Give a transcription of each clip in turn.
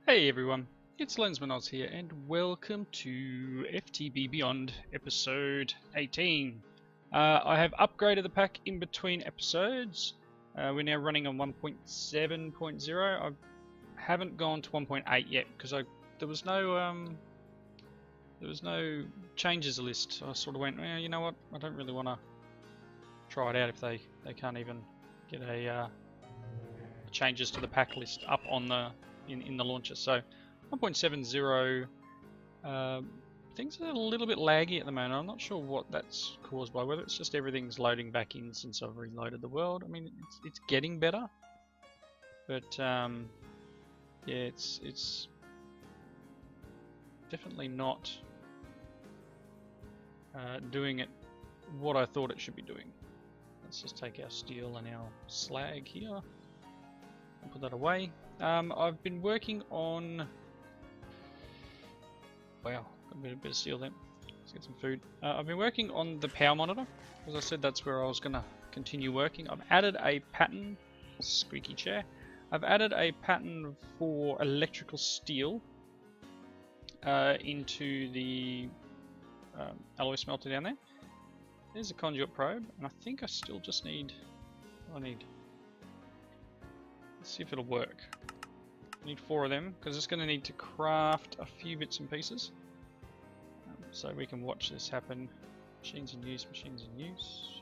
Hey everyone, it's Lensmanoz here and welcome to FTB Beyond episode 18. I have upgraded the pack in between episodes. We're now running on 1.7.0. I haven't gone to 1.8 yet because there was no changes list. I sort of went, you know what? I don't really want to try it out if they can't even get a changes to the pack list up on the in the launcher. So 1.70, things are a little bit laggy at the moment. I'm not sure what that's caused by, whether it's just everything's loading back in since I've reloaded the world. I mean, it's getting better, but yeah, it's definitely not doing it what I thought it should be doing. Let's just take our steel and our slag here and put that away. I've been working on... Wow, got a bit of steel there. Let's get some food. I've been working on the power monitor. As I said, that's where I was going to continue working. I've added a pattern, squeaky chair. I've added a pattern for electrical steel into the alloy smelter down there. There's a conduit probe, and I think I still just need... Let's see if it'll work. I need 4 of them because it's going to need to craft a few bits and pieces, so we can watch this happen. Machines in use, machines in use.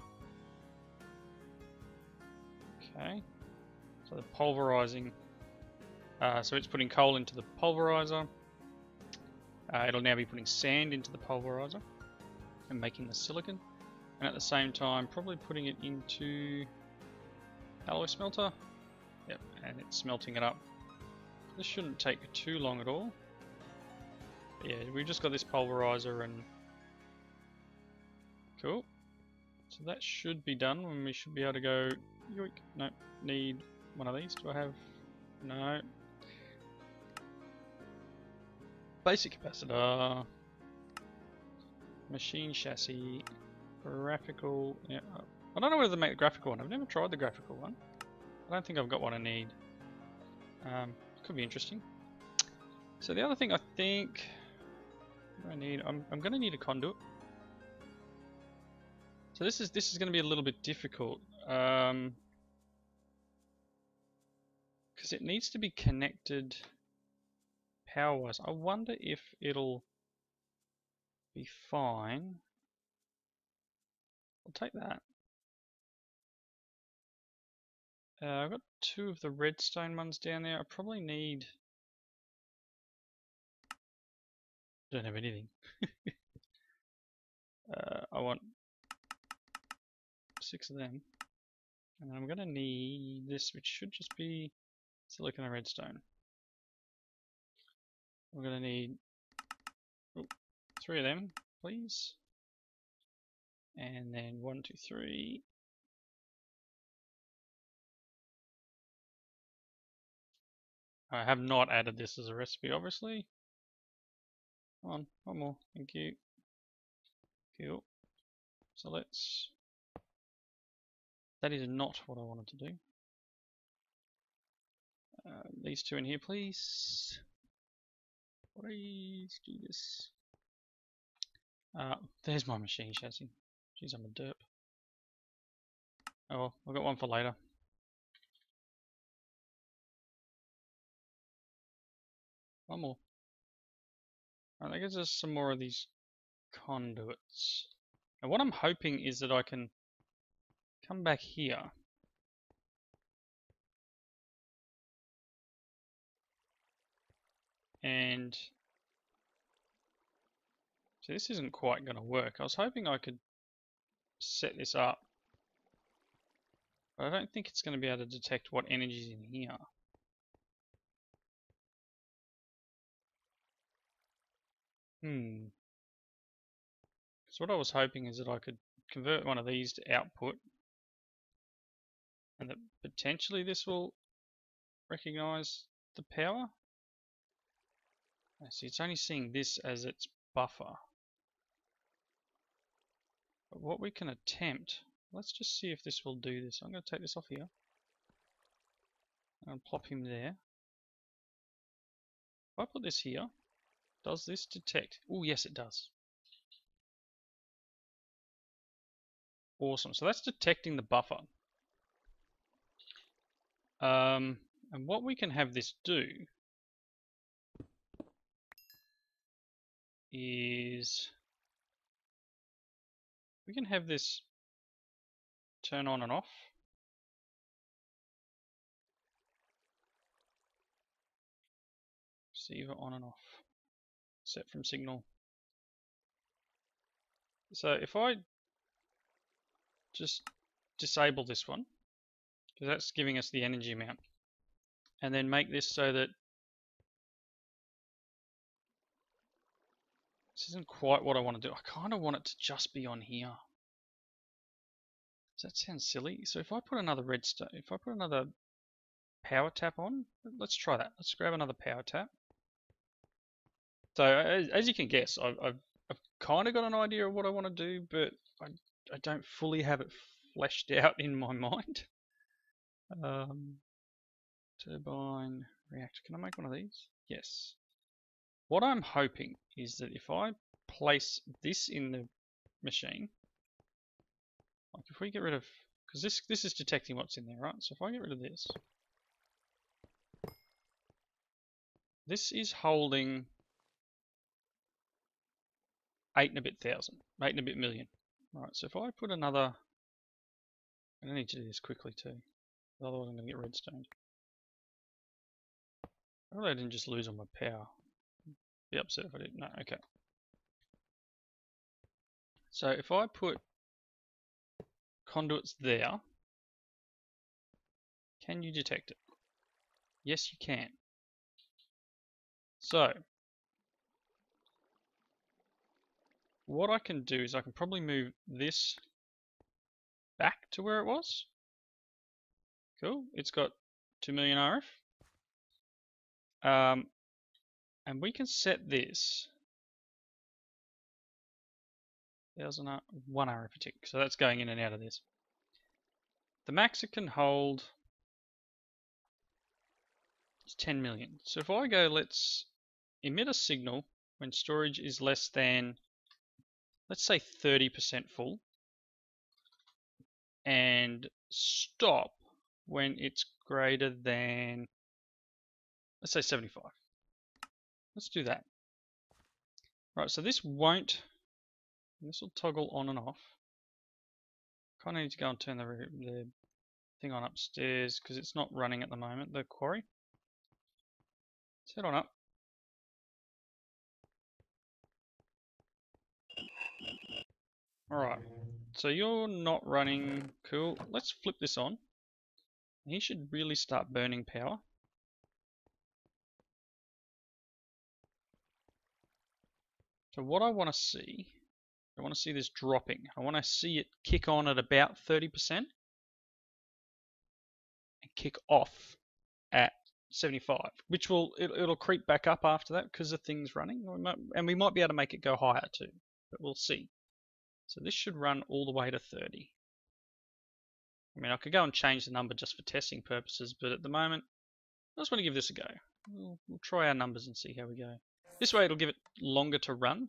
Okay, so the pulverizing, so it's putting coal into the pulverizer. It'll now be putting sand into the pulverizer and making the silicon, and at the same time probably putting it into alloy smelter. Yep, and it's smelting it up. This shouldn't take too long at all. But yeah, we've just got this pulverizer and... Cool. So that should be done, and we should be able to go... Yoink. No, need one of these. Do I have... No. Basic capacitor. Machine chassis. Graphical... Yeah. I don't know whether to make the graphical one. I've never tried the graphical one. I don't think I've got what I need. Could be interesting. So the other thing I think I need, I'm going to need a conduit. So this is going to be a little bit difficult because it needs to be connected power-wise. I wonder if it'll be fine. I'll take that. I've got 2 of the redstone ones down there. I probably need... Don't have anything. I want 6 of them. And I'm going to need this, which should just be silicon and redstone. I'm going to need 3 of them, please. And then 1, 2, 3. I have not added this as a recipe, obviously. Come on, one more. Thank you. Cool. So let's... That is not what I wanted to do. These 2 in here, please. Please do this. There's my machine chassis. Jeez, I'm a derp. Oh well, I've got one for later. One more. Alright, that gives us some more of these conduits. And what I'm hoping is that I can come back here. And so this isn't quite going to work. I was hoping I could set this up, but I don't think it's going to be able to detect what energy is in here. So what I was hoping is that I could convert one of these to output, and that potentially this will recognize the power. See, it's only seeing this as its buffer. But what we can attempt, let's just see if this will do this. I'm going to take this off here and plop him there. I put this here, does this detect? Oh, yes, it does. Awesome. So that's detecting the buffer. And what we can have this do is we can have this turn on and off. Receiver on and off. Set from signal. So if I just disable this one, because that's giving us the energy amount, and then make this so that this isn't quite what I want to do. I kind of want it to just be on here. Does that sound silly? So if I put another redstone, if I put another power tap on, let's try that. Let's grab another power tap. So as you can guess, I've kind of got an idea of what I want to do, but I don't fully have it fleshed out in my mind. Turbine reactor. Can I make one of these? Yes. What I'm hoping is that if I place this in the machine, like if we get rid of, because this is detecting what's in there, right? So if I get rid of this, this is holding 8 and a bit thousand, 8 and a bit million. Right, so if I put another, I need to do this quickly too, otherwise I'm going to get redstone. Hopefully I didn't just lose all my power. Be upset if I did. No, okay. So if I put conduits there, can you detect it? Yes, you can. So what I can do is I can probably move this back to where it was. Cool. It's got 2 million RF. And we can set this 1 RF a tick. So that's going in and out of this. The max it can hold is 10 million. So if I go, let's emit a signal when storage is less than, let's say 30% full, and stop when it's greater than, let's say 75. Let's do that. Right, so this will toggle on and off. Kind of need to go and turn the thing on upstairs because it's not running at the moment, the quarry. Let's head on up. Alright, so you're not running. Cool. Let's flip this on. He should really start burning power. So what I want to see, I want to see this dropping. I want to see it kick on at about 30% and kick off at 75, which it'll creep back up after that because the thing's running, and we might be able to make it go higher too, but we'll see. So this should run all the way to 30. I mean, I could go and change the number just for testing purposes, but at the moment, I just want to give this a go. We'll try our numbers and see how we go. This way it'll give it longer to run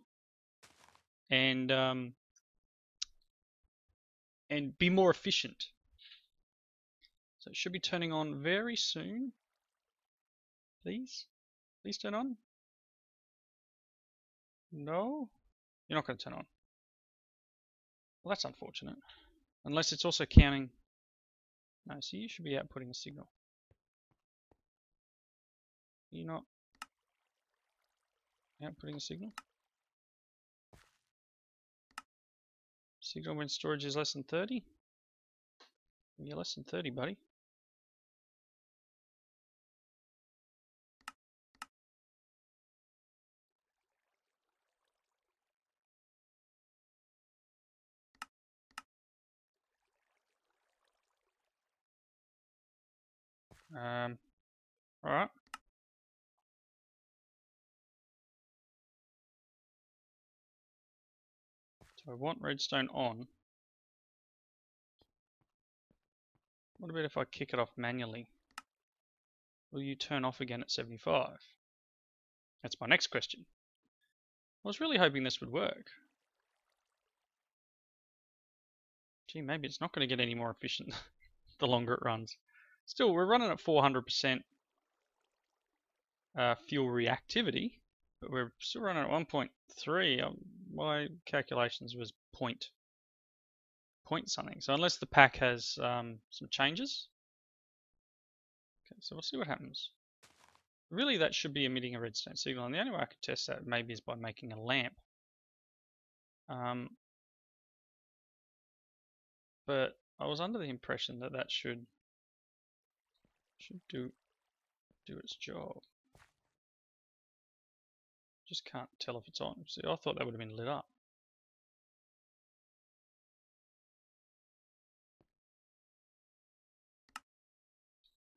and be more efficient. So it should be turning on very soon. Please? Please turn on? No? You're not going to turn on. Well, that's unfortunate. Unless it's also counting. No, so you should be outputting a signal. You're not outputting a signal? Signal when storage is less than 30? You're less than 30, buddy. Alright. So I want redstone on. What about if I kick it off manually? Will you turn off again at 75? That's my next question. I was really hoping this would work. Gee, maybe it's not going to get any more efficient the longer it runs. Still, we're running at 400% fuel reactivity, but we're still running at 1.3. My calculations was point something. So unless the pack has some changes. Okay, so we'll see what happens. Really, that should be emitting a redstone signal, and the only way I could test that maybe is by making a lamp. But I was under the impression that that should do its job. Just can't tell if it's on. See, I thought that would have been lit up.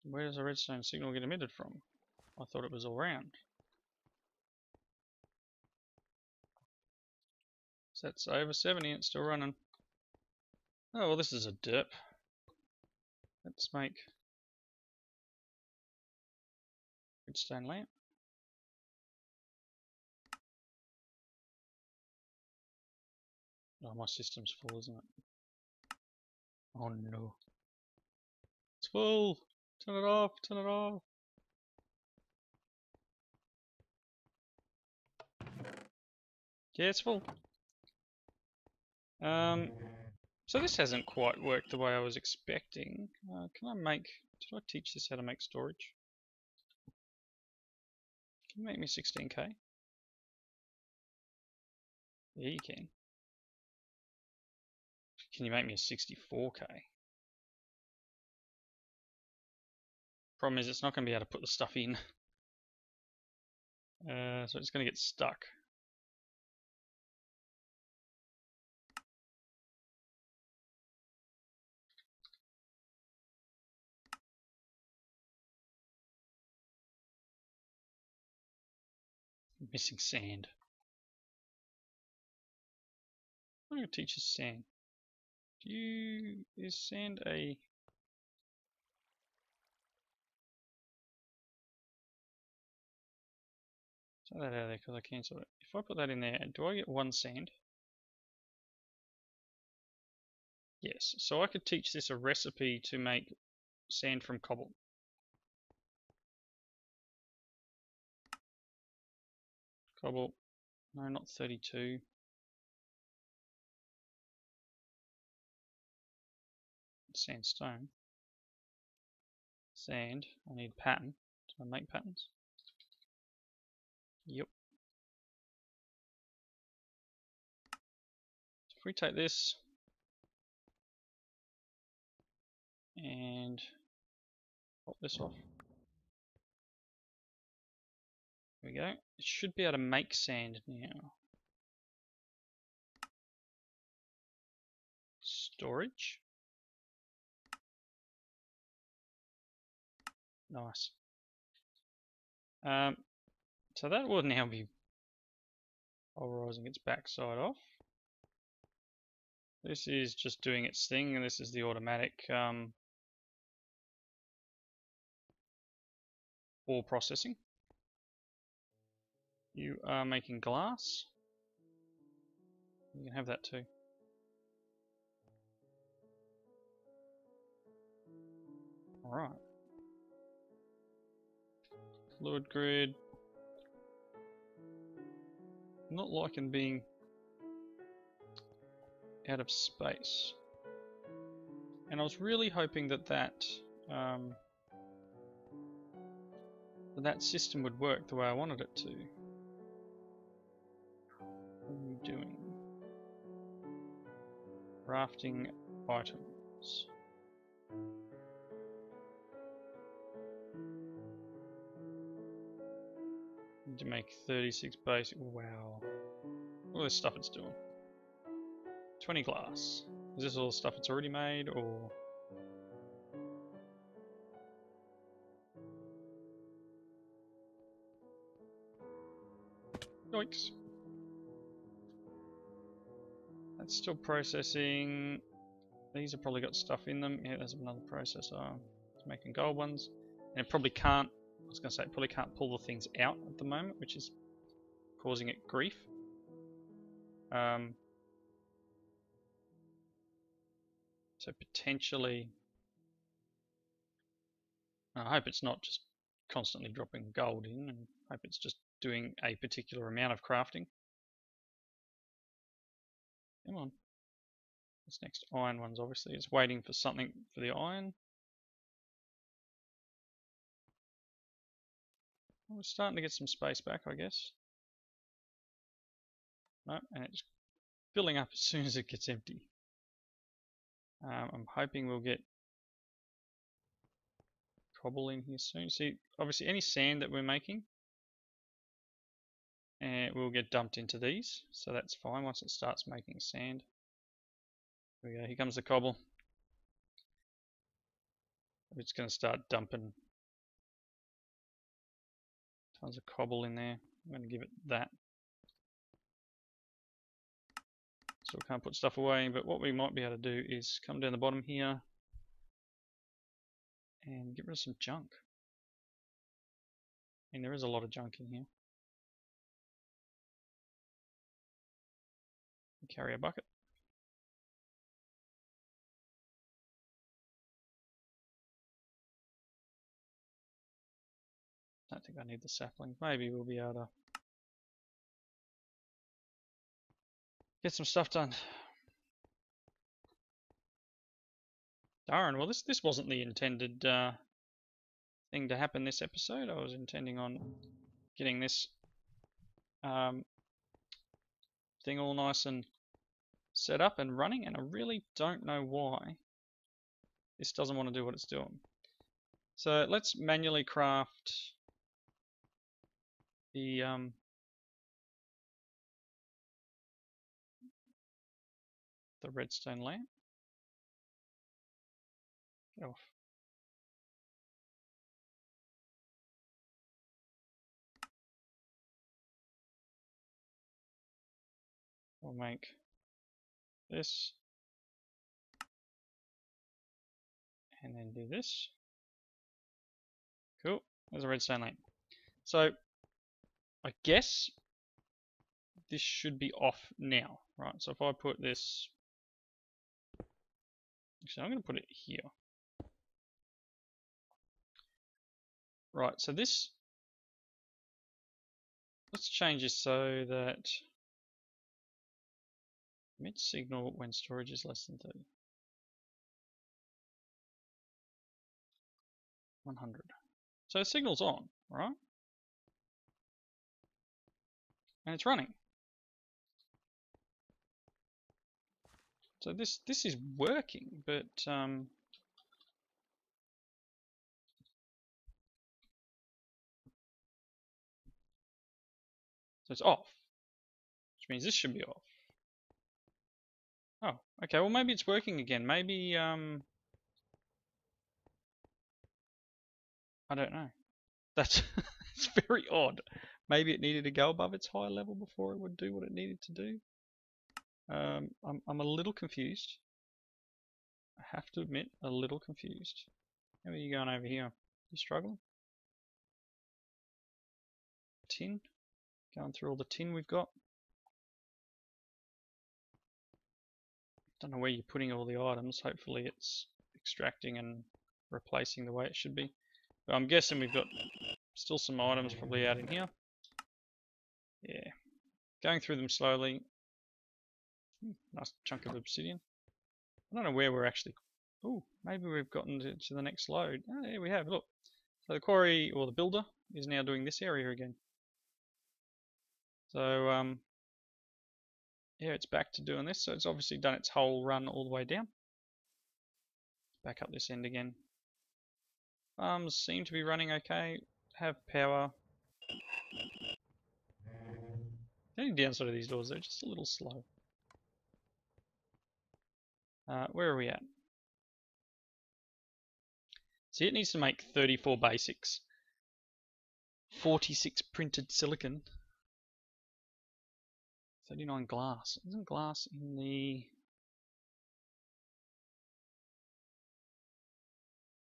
Where does the redstone signal get emitted from? I thought it was all round. So that's over 70 and it's still running. Oh, well, this is a derp. Let's make redstone lamp. Oh, my system's full, isn't it? Oh no. It's full! Turn it off, turn it off! Yeah, it's full. So this hasn't quite worked the way I was expecting. Can I make... Did I teach this how to make storage? Can you make me 16k? Yeah, you can. Can you make me a 64k? Problem is, it's not going to be able to put the stuff in. So it's going to get stuck. I'm missing sand. I'm going to teach you sand. Is sand a... Take that out of there because I cancelled it. If I put that in there, do I get one sand? Yes, so I could teach this a recipe to make sand from cobble. Cobble, no, not 32. Sandstone. Sand, I need pattern. Do I make patterns? Yep. So if we take this and pop this off. There we go. It should be able to make sand now. Storage. Nice. So that will now be polarizing its backside off. This is just doing its thing, and this is the automatic ore processing. You are making glass. You can have that too. Alright. Fluid grid. Not liking being out of space. And I was really hoping that that system would work the way I wanted it to. What are you doing? Crafting items. Need to make 36 basic. Wow. All this stuff it's doing. 20 glass. Is this all the stuff it's already made, or? Yikes. That's still processing. These have probably got stuff in them. Yeah, there's another processor. It's making gold ones. And it probably can't I was going to say, it probably can't pull the things out at the moment, which is causing it grief. So potentially, I hope it's not just constantly dropping gold in, and hope it's just doing a particular amount of crafting. Come on. This next iron one's obviously, it's waiting for something for the iron. Well, we're starting to get some space back, I guess. No, and it's filling up as soon as it gets empty. I'm hoping we'll get cobble in here soon. See, obviously any sand that we're making, and will get dumped into these, so that's fine once it starts making sand. Here we go, here comes the cobble. It's going to start dumping tons of cobble in there. I'm going to give it that. So we can't put stuff away, but what we might be able to do is come down the bottom here and get rid of some junk. I mean, there is a lot of junk in here. Carry a bucket. Don't think I need the sapling. Maybe we'll be able to get some stuff done. Darn, well this wasn't the intended thing to happen this episode. I was intending on getting this thing all nice and set up and running, and I really don't know why this doesn't want to do what it's doing. So let's manually craft the redstone lamp. Get off. We'll make this and then do this. Cool, there's a redstone lamp. So I guess this should be off now, right? So if I put this, actually I'm going to put it here. Right, so this, let's change this so that emit signal when storage is less than 30. 100. So the signal's on, right? And it's running. So this is working, but so it's off, which means this should be off. Oh, okay. Well, maybe it's working again. Maybe I don't know. That's it's very odd. Maybe it needed to go above its high level before it would do what it needed to do. I'm a little confused. I have to admit, a little confused. How are you going over here? You struggling? Tin? Going through all the tin we've got. Don't know where you're putting all the items. Hopefully it's extracting and replacing the way it should be. But I'm guessing we've got still some items probably out in here. Yeah. Going through them slowly. Nice chunk of obsidian. I don't know where we're actually... Oh, maybe we've gotten to the next load. Oh, there we have, look. So the quarry, or the builder, is now doing this area again. So, yeah, it's back to doing this. So it's obviously done its whole run all the way down. Back up this end again. Farms seem to be running okay. Have power. The only downside of these doors, they're just a little slow. Where are we at? See, it needs to make 34 basics. 46 printed silicon. 39 glass. Isn't glass in the...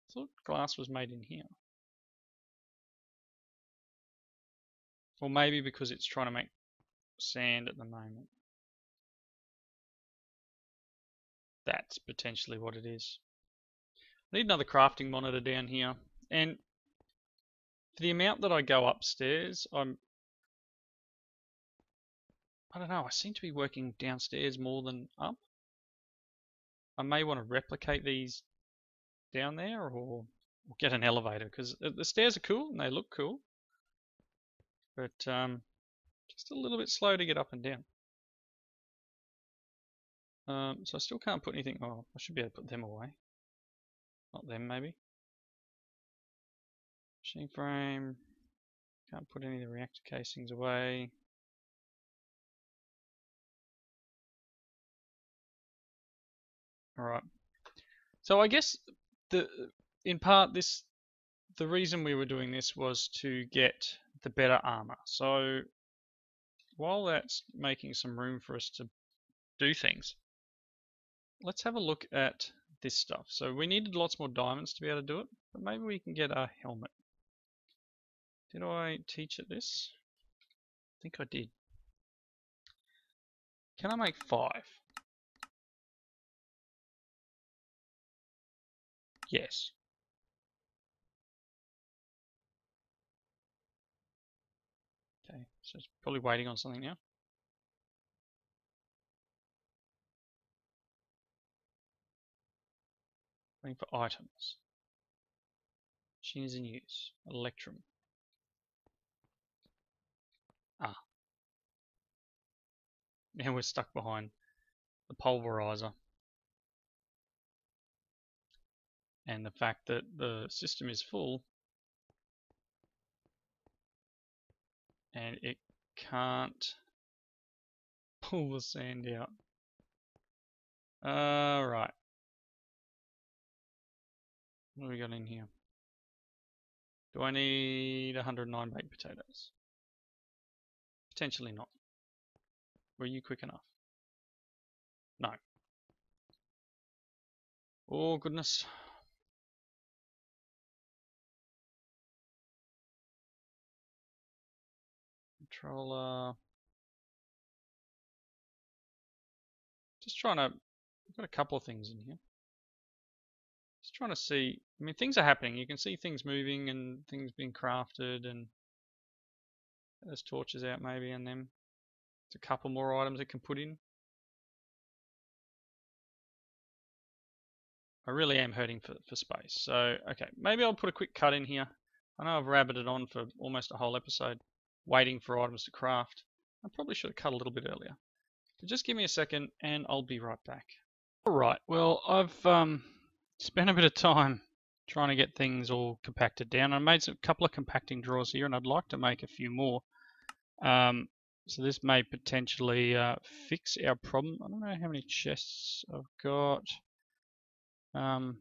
I thought glass was made in here. Or maybe because it's trying to make sand at the moment. That's potentially what it is. I need another crafting monitor down here. And for the amount that I go upstairs, I don't know, I seem to be working downstairs more than up. I may want to replicate these down there or get an elevator, because the stairs are cool and they look cool. But just a little bit slow to get up and down. So I still can't put anything. Oh, I should be able to put them away. Not them, maybe. Machine frame. Can't put any of the reactor casings away. Alright. So I guess in part the reason we were doing this was to get the better armor. So while that's making some room for us to do things, let's have a look at this stuff. So we needed lots more diamonds to be able to do it, but maybe we can get a helmet. Did I teach it this? I think I did. Can I make 5? Yes. Okay, so it's probably waiting on something now. Waiting for items. Machine is in use. Electrum. Ah. Now we're stuck behind the pulverizer. And the fact that the system is full and it can't pull the sand out. Right. What do we got in here? Do I need 109 baked potatoes? Potentially not. Were you quick enough? No. Oh goodness. Controller. Just trying to, I've got a couple of things in here. Just trying to see, I mean, things are happening. You can see things moving and things being crafted, and there's torches out maybe in them. There's a couple more items it can put in. I really am hurting for space. So, okay, maybe I'll put a quick cut in here. I know I've rabbited on for almost a whole episode, waiting for items to craft. I probably should have cut a little bit earlier. So just give me a second and I'll be right back. Alright, well, I've spent a bit of time trying to get things all compacted down. I made a couple of compacting drawers here and I'd like to make a few more. So this may potentially fix our problem. I don't know how many chests I've got. Let's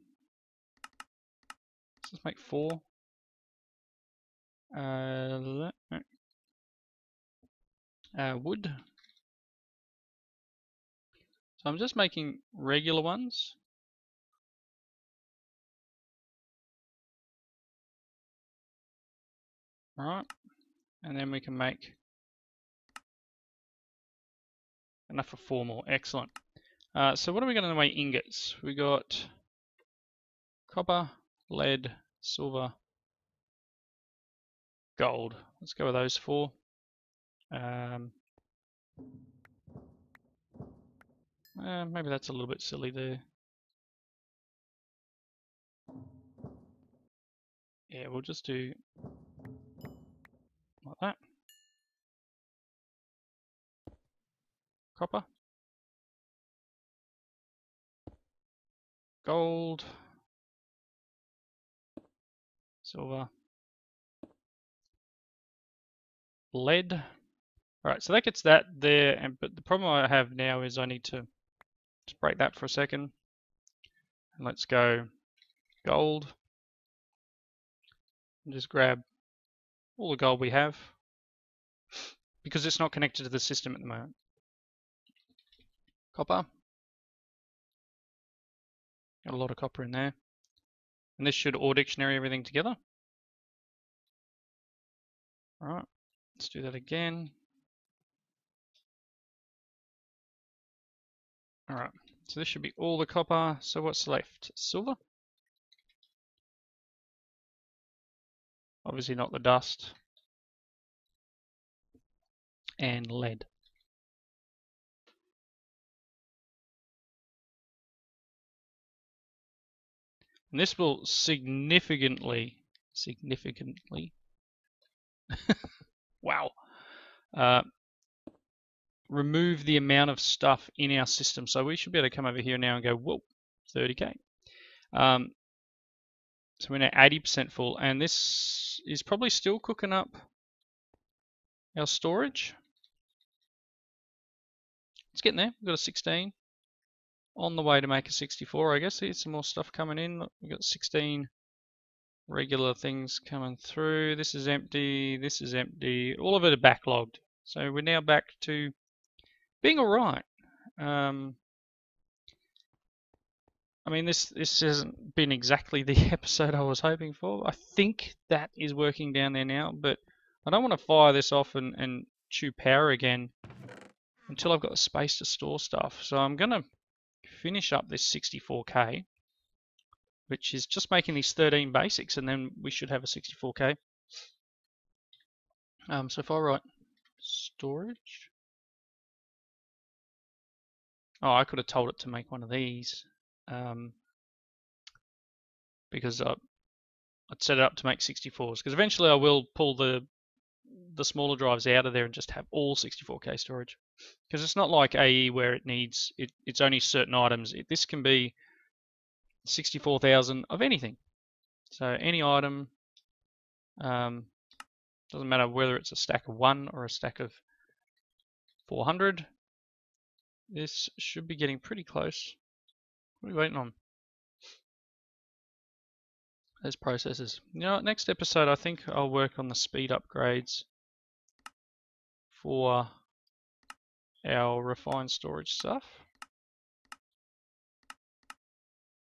make 4. Wood. So I'm just making regular ones. Alright, and then we can make enough for 4 more. Excellent. So what are we going to make ingots? We got copper, lead, silver, gold. Let's go with those 4. Maybe that's a little bit silly there. Yeah, we'll just do like that. Copper, gold, silver, lead. Alright, so that gets that there, but the problem I have now is I need to just break that for a second. And let's go gold. And just grab all the gold we have, because it's not connected to the system at the moment. Copper. Got a lot of copper in there. And this should auto dictionary everything together. Alright. Let's do that again. All right, so this should be all the copper. So what's left? Silver? Obviously not the dust. And lead. And this will significantly, wow, remove the amount of stuff in our system. So we should be able to come over here now and go, whoa, 30k. So we're now 80% full, and this is probably still cooking up our storage. It's getting there. We've got a 16 on the way to make a 64. I guess there's some more stuff coming in. We've got 16 regular things coming through. This is empty. This is empty. All of it are backlogged. So we're now back to being all right. I mean, this hasn't been exactly the episode I was hoping for. I think that is working down there now, but I don't want to fire this off and chew power again until I've got the space to store stuff. So I'm going to finish up this 64k, which is just making these 13 basics, and then we should have a 64k. So if I write storage, oh, I could have told it to make one of these, because I'd set it up to make 64s, because eventually I will pull the smaller drives out of there and just have all 64k storage, because it's not like AE where it needs it's only certain items. This can be 64,000 of anything, so any item, doesn't matter whether it's a stack of 1 or a stack of 400. This should be getting pretty close. What are we waiting on? Those processes. You know what, next episode I think I'll work on the speed upgrades for our refined storage stuff,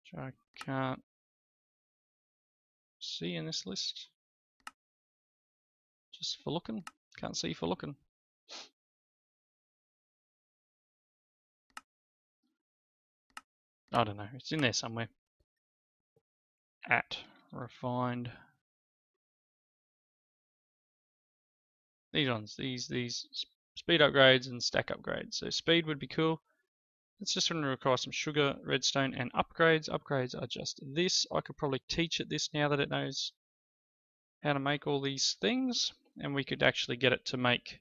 which I can't see in this list. Just for looking. Can't see for looking. I don't know. It's in there somewhere. At refined. These ones. These speed upgrades and stack upgrades. So speed would be cool. It's just going to require some sugar, redstone, and upgrades. Upgrades are just this. I could probably teach it this now that it knows how to make all these things, and we could actually get it to make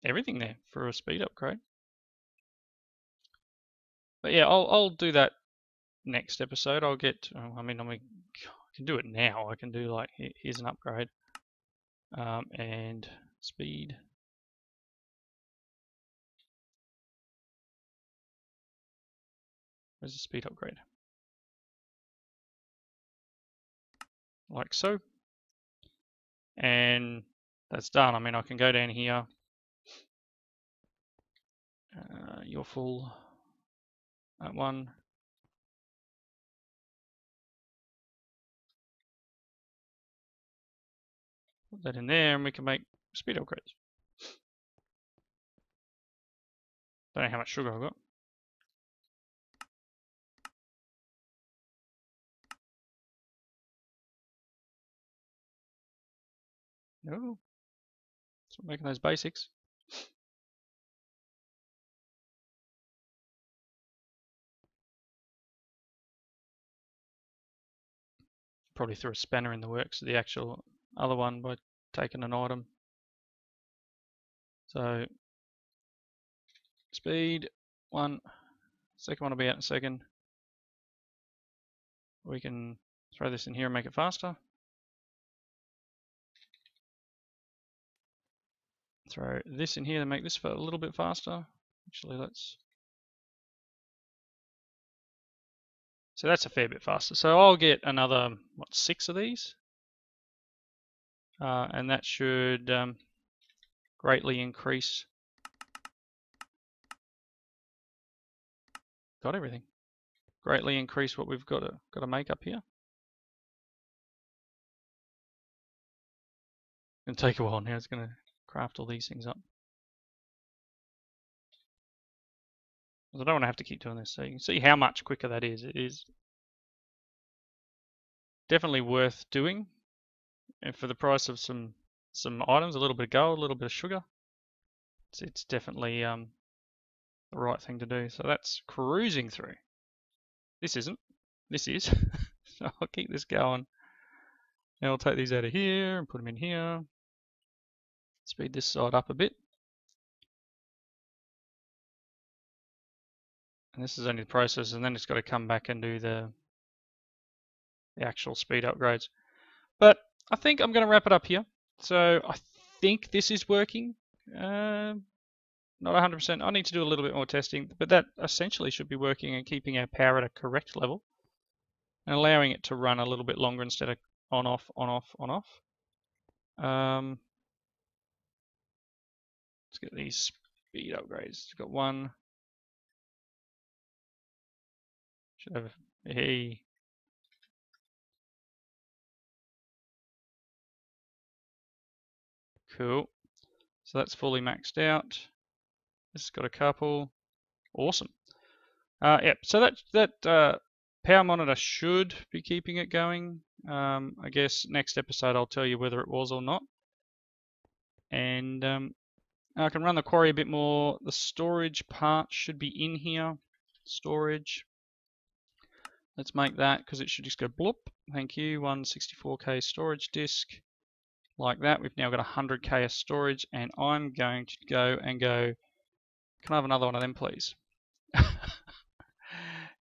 everything there for a speed upgrade. But yeah, I'll do that next episode. I'll get, I can do it now. I can do like, here's an upgrade, and speed. Where's the speed upgrade? Like so. And that's done. I mean, I can go down here. You're full. That one. Put that in there and we can make speed upgrades. Don't know how much sugar I've got. No. So making those basics. Probably threw a spanner in the works of the actual other one by taking an item. So speed 1, second one will be out in a second. We can throw this in here and make it faster. Throw this in here to make this a little bit faster. Actually, let's. So that's a fair bit faster. So I'll get another, what, 6 of these? And that should greatly increase. Got everything. Greatly increase what we've got to make up here. Gonna take a while now. It's gonna craft all these things up. I don't want to have to keep doing this, so you can see how much quicker that is. It is definitely worth doing, and for the price of some items, a little bit of gold, a little bit of sugar, it's definitely the right thing to do. So that's cruising through. This isn't. This is. So I'll keep this going. Now I'll take these out of here and put them in here. Speed this side up a bit. And this is only the process, and then it's got to come back and do the actual speed upgrades. But I think I'm going to wrap it up here. So I think this is working. Not 100%. I need to do a little bit more testing, but that essentially should be working and keeping our power at a correct level and allowing it to run a little bit longer instead of on, off, on, off, on, off. Let's get these speed upgrades. We've got one. Should have a cool. So that's fully maxed out. This has got a couple. Awesome. Yep. So that power monitor should be keeping it going. I guess next episode I'll tell you whether it was or not. And I can run the quarry a bit more. The storage part should be in here. Storage. Let's make that because it should just go bloop. Thank you. 164K storage disk. Like that. We've now got 100K of storage, and I'm going to go, can I have another one of them, please?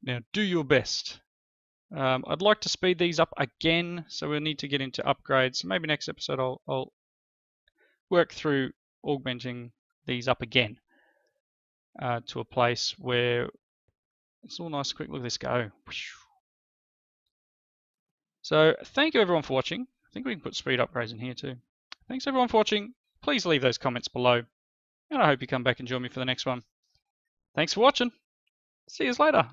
Now, do your best. I'd like to speed these up again, so we'll need to get into upgrades. So maybe next episode I'll work through augmenting these up again to a place where it's all nice and quick. Look at this go. So thank you everyone for watching. I think we can put speed upgrades in here too. Thanks everyone for watching. Please leave those comments below, and I hope you come back and join me for the next one. Thanks for watching. See you later.